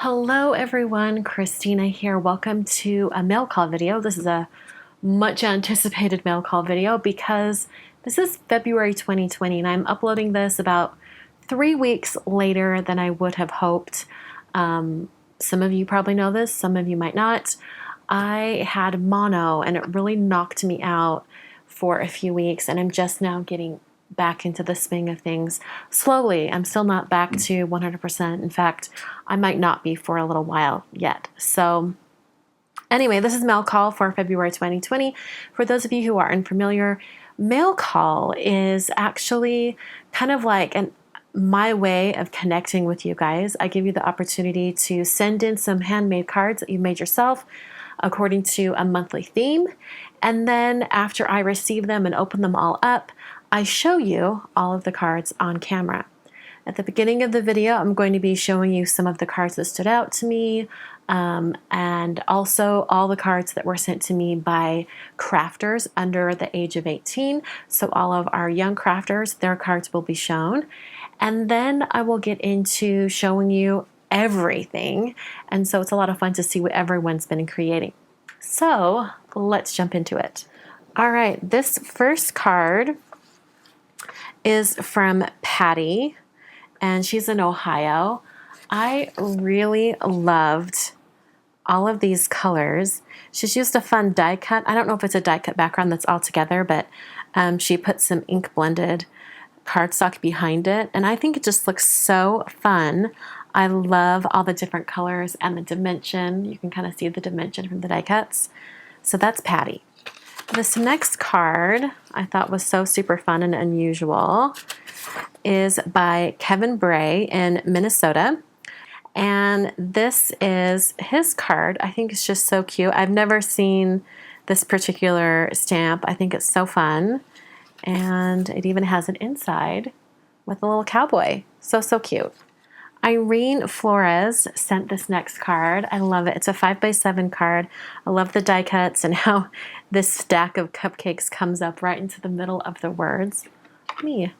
Hello everyone, Christina here. Welcome to a mail call video. This is a much anticipated mail call video because this is February 2020 and I'm uploading this about 3 weeks later than I would have hoped. Some of you probably know this, some of you might not. I had mono and it really knocked me out for a few weeks, and I'm just now getting back into the swing of things slowly. I'm still not back to 100%. In fact, I might not be for a little while yet. So anyway, this is mail call for February 2020. For those of you who are unfamiliar, mail call is actually kind of like my way of connecting with you guys. I give you the opportunity to send in some handmade cards that you made yourself according to a monthly theme. And then after I receive them and open them all up, I show you all of the cards on camera. At the beginning of the video, I'm going to be showing you some of the cards that stood out to me, and also all the cards that were sent to me by crafters under the age of 18. So all of our young crafters, their cards will be shown. And then I will get into showing you everything. And so it's a lot of fun to see what everyone's been creating. So let's jump into it. All right, this first card is from Patty, and she's in Ohio. I really loved all of these colors. She's used a fun die cut. I don't know if it's a die cut background that's all together, but she put some ink blended cardstock behind it, and I think it just looks so fun. I love all the different colors and the dimension. You can kind of see the dimension from the die cuts. So that's Patty. This next card I thought was so super fun and unusual is by Kevin Bray in Minnesota. And this is his card. I think it's just so cute. I've never seen this particular stamp. I think it's so fun. And it even has an inside with a little cowboy. So cute. Irene Flores sent this next card. I love it. It's a 5x7 card. I love the die cuts and how this stack of cupcakes comes up right into the middle of the words. Let me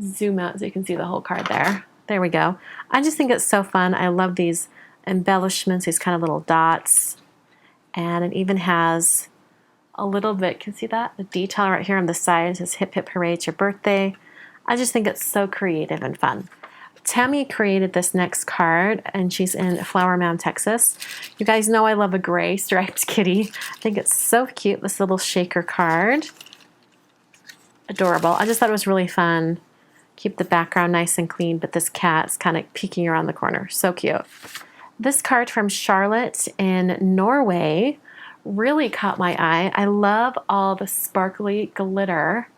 zoom out so you can see the whole card there. There we go. I just think it's so fun. I love these embellishments, these kind of little dots. And it even has a little bit, can you see that? The detail right here on the side says hip hip hooray, it's your birthday. I just think it's so creative and fun. Tammy created this next card, and she's in Flower Mound, Texas. You guys know I love a gray striped kitty. I think it's so cute, this little shaker card. Adorable. I just thought it was really fun. Keep the background nice and clean, but this cat's kind of peeking around the corner. So cute. This card from Charlotte in Norway really caught my eye. I love all the sparkly glitter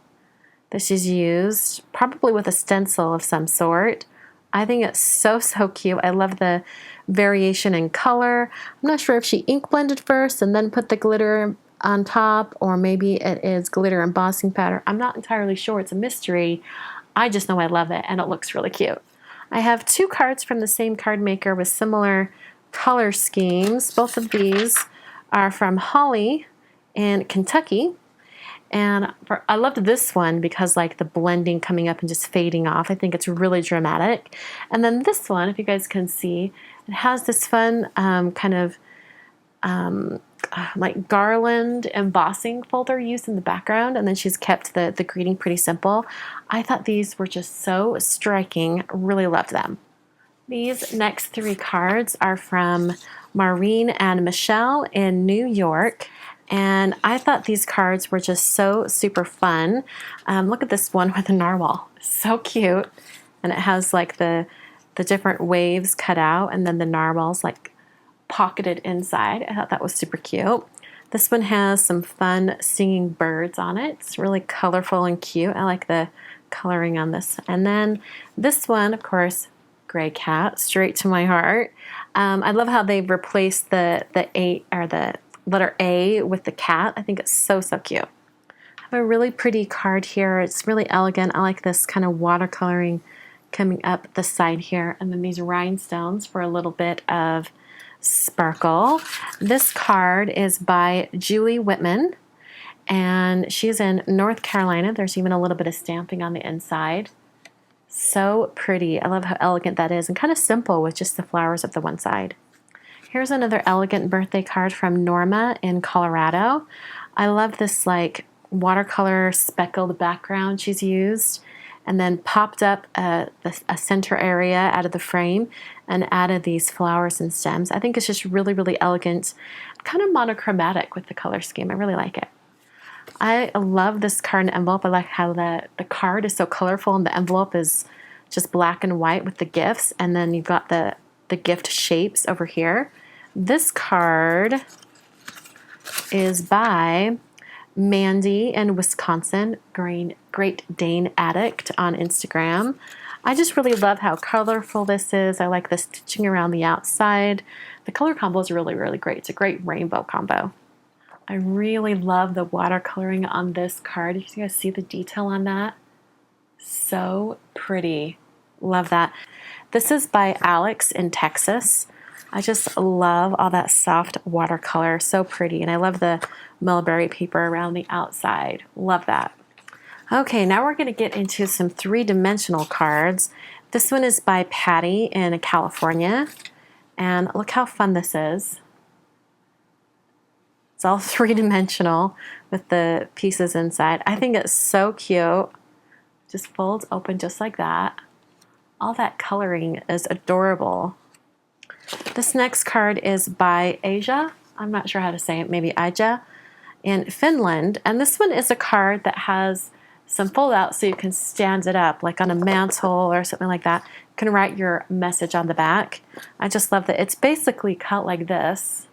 that she's used, probably with a stencil of some sort. I think it's so cute. I love the variation in color. I'm not sure if she ink blended first and then put the glitter on top, or maybe it is glitter embossing powder. I'm not entirely sure. It's a mystery. I just know I love it, and it looks really cute. I have two cards from the same card maker with similar color schemes. Both of these are from Holly in Kentucky. And I loved this one because like the blending coming up and just fading off. I think it's really dramatic. And then this one, if you guys can see, it has this fun kind of like garland embossing folder used in the background. And then she's kept the greeting pretty simple. I thought these were just so striking. Really loved them. These next three cards are from Maureen and Michelle in New York. And I thought these cards were just so super fun. Look at this one with a narwhal. So cute. And it has like the different waves cut out, and then the narwhal's like pocketed inside. I thought that was super cute. This one has some fun singing birds on it. It's really colorful and cute. I like the coloring on this. And then this one, of course, gray cat, straight to my heart. I love how they've replaced the letter A with the cat. I think it's so cute. I have a really pretty card here. It's really elegant. I like this kind of watercoloring coming up the side here, and then these rhinestones for a little bit of sparkle. This card is by Julie Whitman, and she's in North Carolina. There's even a little bit of stamping on the inside. So pretty. I love how elegant that is and kind of simple with just the flowers at the one side. Here's another elegant birthday card from Norma in Colorado. I love this like watercolor speckled background she's used, and then popped up a center area out of the frame and added these flowers and stems. I think it's just really, really elegant, kind of monochromatic with the color scheme. I really like it. I love this card and envelope. I like how the card is so colorful and the envelope is just black and white with the gifts, and then you've got the gift shapes over here. This card is by Mandy in Wisconsin, Great Dane Addict on Instagram. I just really love how colorful this is. I like the stitching around the outside. The color combo is really, really great. It's a great rainbow combo. I really love the watercoloring on this card. You guys see the detail on that? So pretty. Love that. This is by Alex in Texas. I just love all that soft watercolor. So pretty. And I love the mulberry paper around the outside. Love that. Okay, now we're going to get into some three-dimensional cards. This one is by Patty in California. And look how fun this is. It's all three-dimensional with the pieces inside. I think it's so cute. Just folds open just like that. All that coloring is adorable. This next card is by Aja. I'm not sure how to say it. Maybe Aja in Finland. And this one is a card that has some fold out so you can stand it up like on a mantle or something like that. You can write your message on the back. I just love that it's basically cut like this,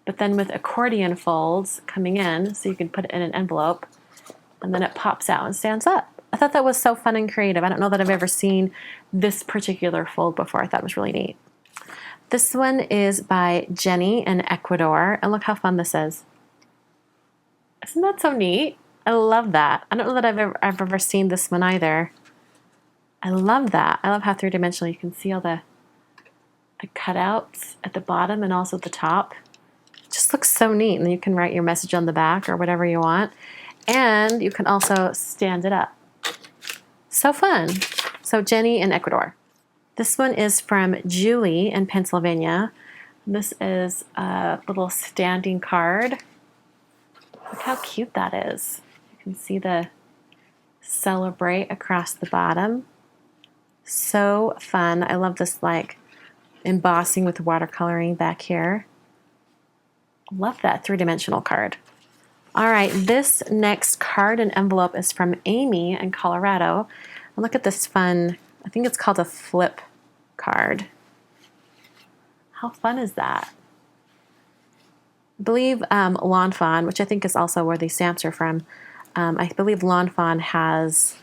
but then with accordion folds coming in so you can put it in an envelope, and then it pops out and stands up. I thought that was so fun and creative. I don't know that I've ever seen this particular fold before. I thought it was really neat. This one is by Jenny in Ecuador, and look how fun this is. Isn't that so neat? I love that. I don't know that I've ever seen this one either. I love that. I love how three-dimensional you can see all the cutouts at the bottom and also at the top. It just looks so neat, and then you can write your message on the back or whatever you want, and you can also stand it up. So fun. So Jenny in Ecuador. This one is from Julie in Pennsylvania. This is a little standing card. Look how cute that is. You can see the celebrate across the bottom. So fun. I love this like embossing with watercoloring back here. Love that three-dimensional card. All right, this next card and envelope is from Amy in Colorado. And look at this fun, I think it's called a flip card. How fun is that? I believe Lawn Fawn, which I think is also where these stamps are from, I believe Lawn Fawn has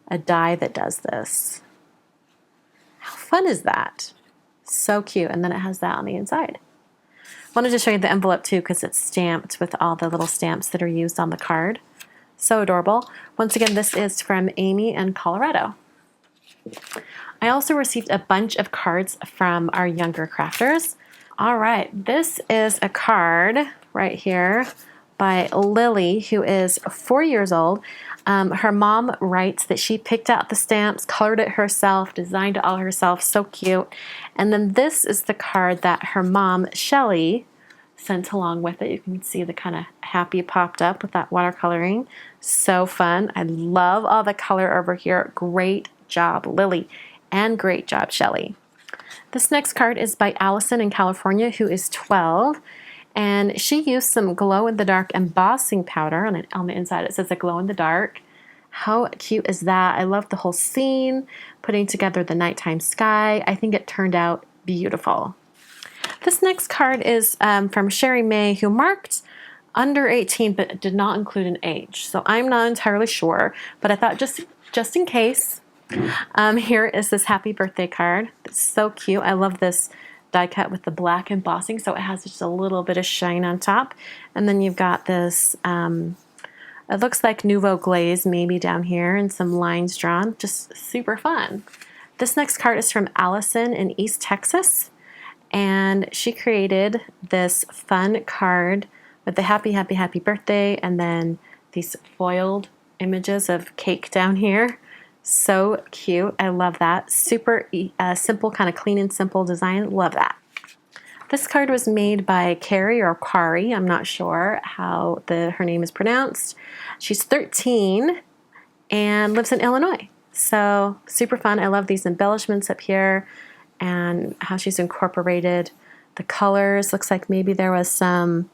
a die that does this. How fun is that? So cute. And then it has that on the inside. Wanted to show you the envelope too because it's stamped with all the little stamps that are used on the card. So adorable. Once again, this is from Amy in Colorado. I also received a bunch of cards from our younger crafters. All right, this is a card right here by Lily, who is 4 years old. Her mom writes that she picked out the stamps, colored it herself, designed it all herself. So cute. And then this is the card that her mom, Shelly, sent along with it. You can see the kind of happy popped up with that watercoloring. So fun. I love all the color over here. Great job, Lily. And great job, Shelly. This next card is by Allison in California, who is 12. And she used some glow-in-the-dark embossing powder on the inside. It says a glow-in-the-dark. How cute is that? I love the whole scene, putting together the nighttime sky. I think it turned out beautiful. This next card is from Sherry May, who marked under 18 but did not include an age. So I'm not entirely sure, but I thought just in case, here is this happy birthday card. It's so cute. I love this die cut with the black embossing, so it has just a little bit of shine on top. And then you've got this, it looks like Nouveau Glaze maybe down here and some lines drawn. Just super fun. This next card is from Allison in East Texas. And she created this fun card with the happy, happy, happy birthday and then these foiled images of cake down here. So cute. I love that. Super simple, kind of clean and simple design. Love that. This card was made by Carrie or Kari. I'm not sure how her name is pronounced. She's 13 and lives in Illinois. So super fun. I love these embellishments up here and how she's incorporated the colors. Looks like maybe there was some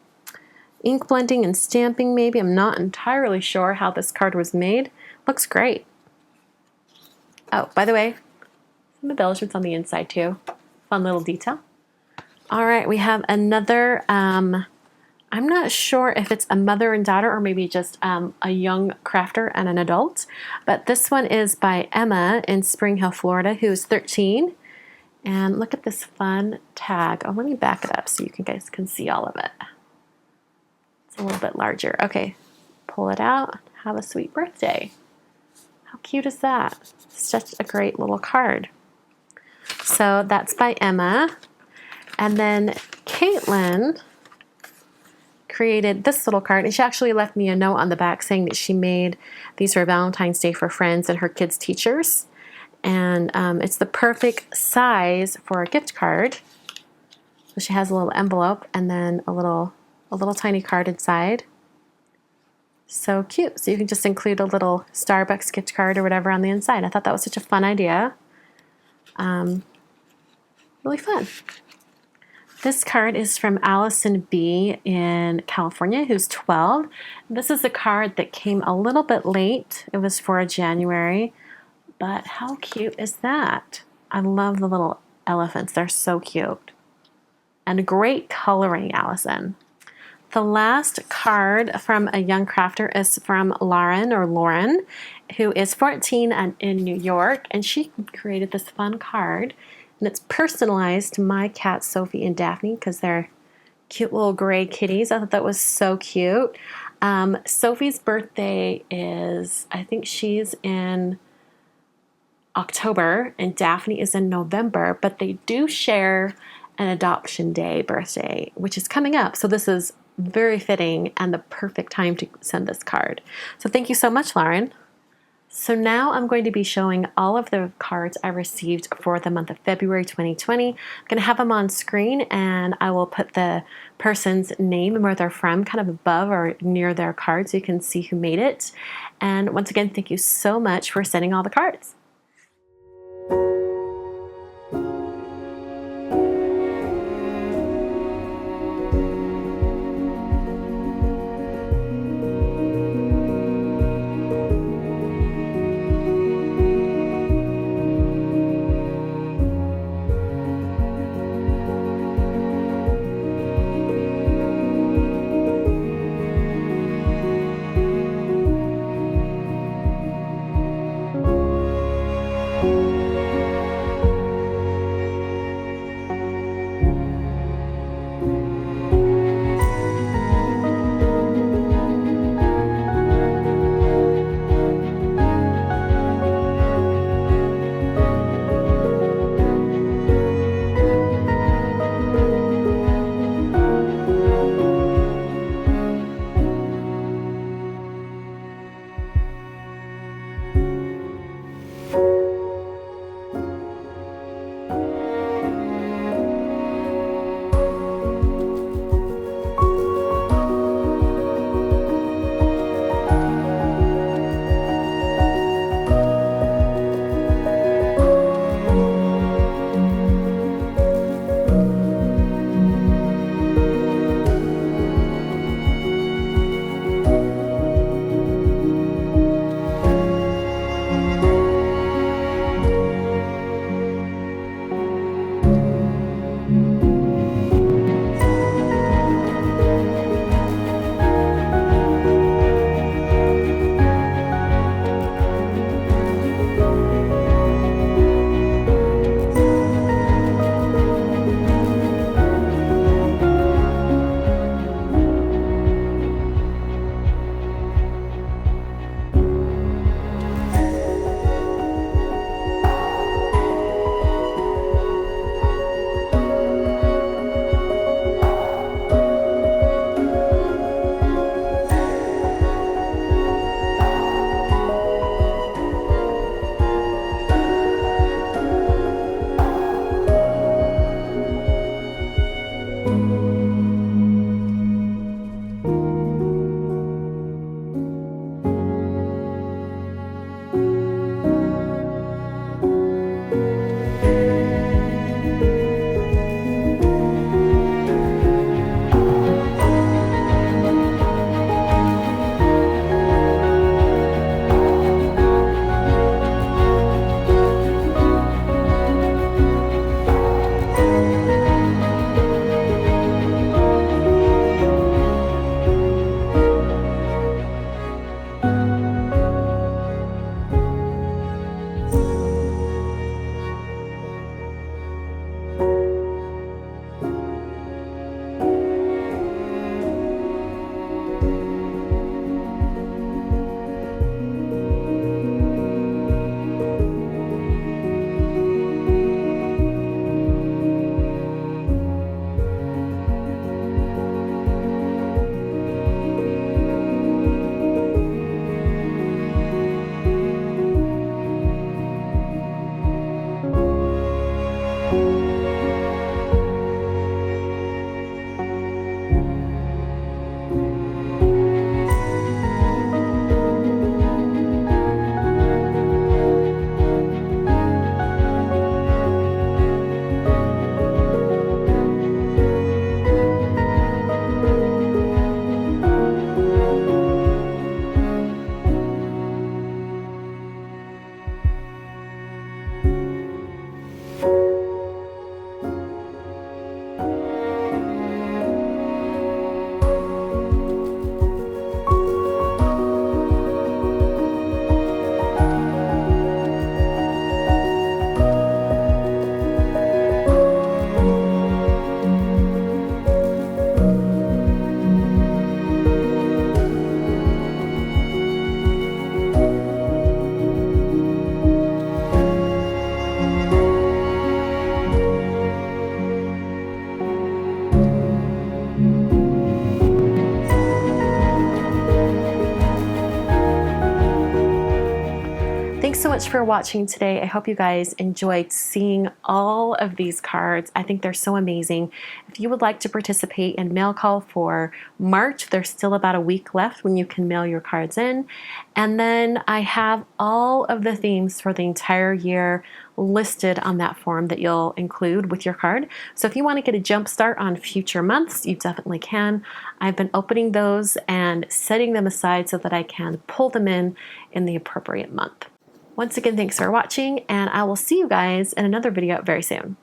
ink blending and stamping maybe. I'm not entirely sure how this card was made. Looks great. Oh, by the way, some embellishments on the inside too. Fun little detail. All right, we have another, I'm not sure if it's a mother and daughter or maybe just a young crafter and an adult, but this one is by Emma in Spring Hill, Florida, who's 13. And look at this fun tag. Oh, let me back it up so you guys can see all of it. It's a little bit larger. Okay, pull it out. Have a sweet birthday. How cute is that? Such a great little card. So that's by Emma. And then Caitlin created this little card, and she actually left me a note on the back saying that she made these for Valentine's Day for friends and her kids' teachers. And it's the perfect size for a gift card. So she has a little envelope and then a little tiny card inside. So cute. So you can just include a little Starbucks gift card or whatever on the inside. I thought that was such a fun idea. Really fun. This card is from Allison B. in California, who's 12. This is a card that came a little bit late. It was for January, but how cute is that? I love the little elephants. They're so cute. And great coloring, Allison. The last card from a young crafter is from Lauren, who is 14 and in New York, and she created this fun card. And it's personalized to my cats, Sophie and Daphne, because they're cute little gray kitties. I thought that was so cute. Sophie's birthday is, I think she's in October, and Daphne is in November, but they do share an adoption day birthday, which is coming up. So this is very fitting and the perfect time to send this card. So thank you so much, Lauren. So now I'm going to be showing all of the cards I received for the month of February 2020. I'm going to have them on screen, and I will put the person's name and where they're from kind of above or near their card so you can see who made it. And once again, thank you so much for sending all the cards. much for watching today. I hope you guys enjoyed seeing all of these cards. I think they're so amazing. If you would like to participate in Mail Call for March, there's still about a week left when you can mail your cards in. And then I have all of the themes for the entire year listed on that form that you'll include with your card. So if you want to get a jump start on future months, you definitely can. I've been opening those and setting them aside so that I can pull them in the appropriate month. Once again, thanks for watching, and I will see you guys in another video very soon.